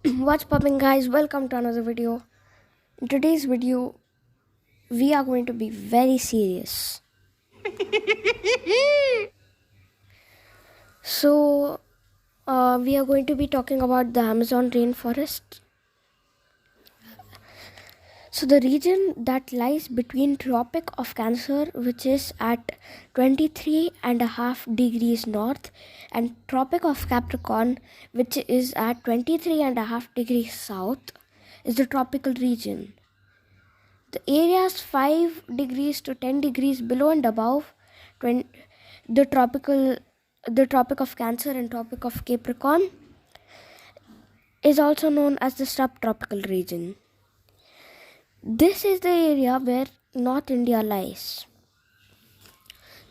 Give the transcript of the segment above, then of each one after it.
What's popping, guys? Welcome to another video. In today's video, we are going to be very serious. So, we are going to be talking about the Amazon rainforest. So, the region that lies between Tropic of Cancer, which is at 23.5 degrees north, and Tropic of Capricorn, which is at 23.5 degrees south, is the tropical region. The areas 5 degrees to 10 degrees below and above the Tropic of Cancer and Tropic of Capricorn is also known as the subtropical region. This is the area where North India lies.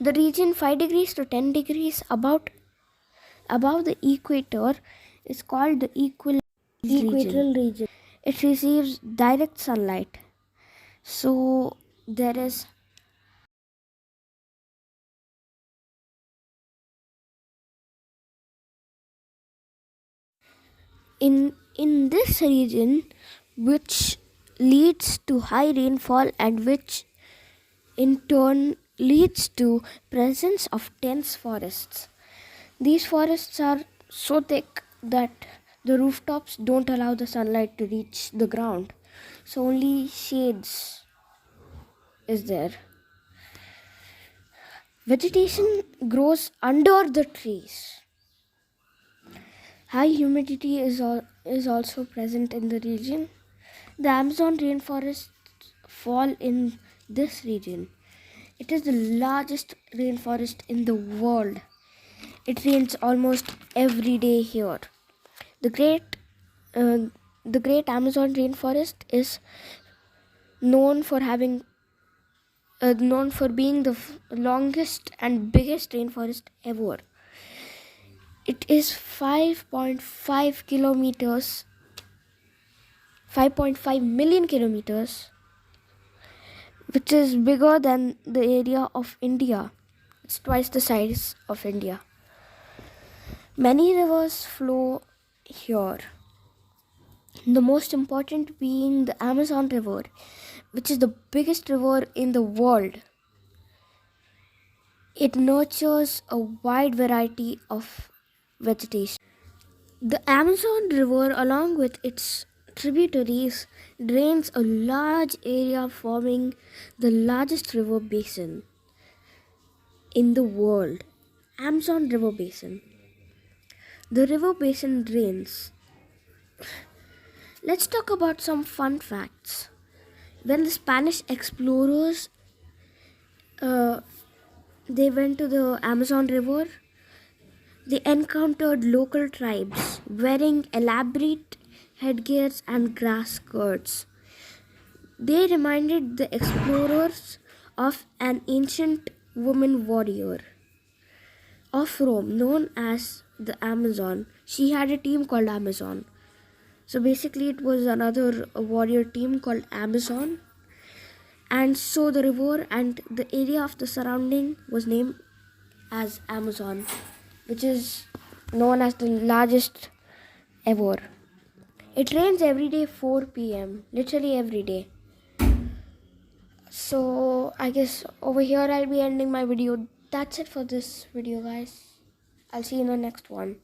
The region 5 degrees to 10 degrees above the equator is called the equatorial region. It receives direct sunlight. So there is in this region, which leads to high rainfall and which in turn leads to presence of dense forests. These forests are so thick that the rooftops don't allow the sunlight to reach the ground, so only shades is there. Vegetation grows under the trees. High humidity is also present in the region. The Amazon rainforests fall in this region. It is the largest rainforest in the world. It rains almost every day here. The Great Amazon rainforest is known for being the longest and biggest rainforest ever. It is 5.5 million kilometers, which is bigger than the area of India. It's twice the size of India. Many rivers flow here. The most important being the Amazon River, which is the biggest river in the world. It nurtures a wide variety of vegetation. The Amazon River, along with its tributaries, drains a large area, forming the largest river basin in the world. Amazon River Basin. The river basin drains. Let's talk about some fun facts. When the Spanish explorers they went to the Amazon River, they encountered local tribes wearing elaborate headgears and grass skirts. They reminded the explorers of an ancient woman warrior of Rome known as the Amazon. She had a team called Amazon. So basically it was another warrior team called Amazon. And so the river and the area of the surrounding was named as Amazon, which is known as the largest ever. It rains every day 4 p.m. literally every day. So I guess over here I'll be ending my video. That's it for this video, guys. I'll see you in the next one.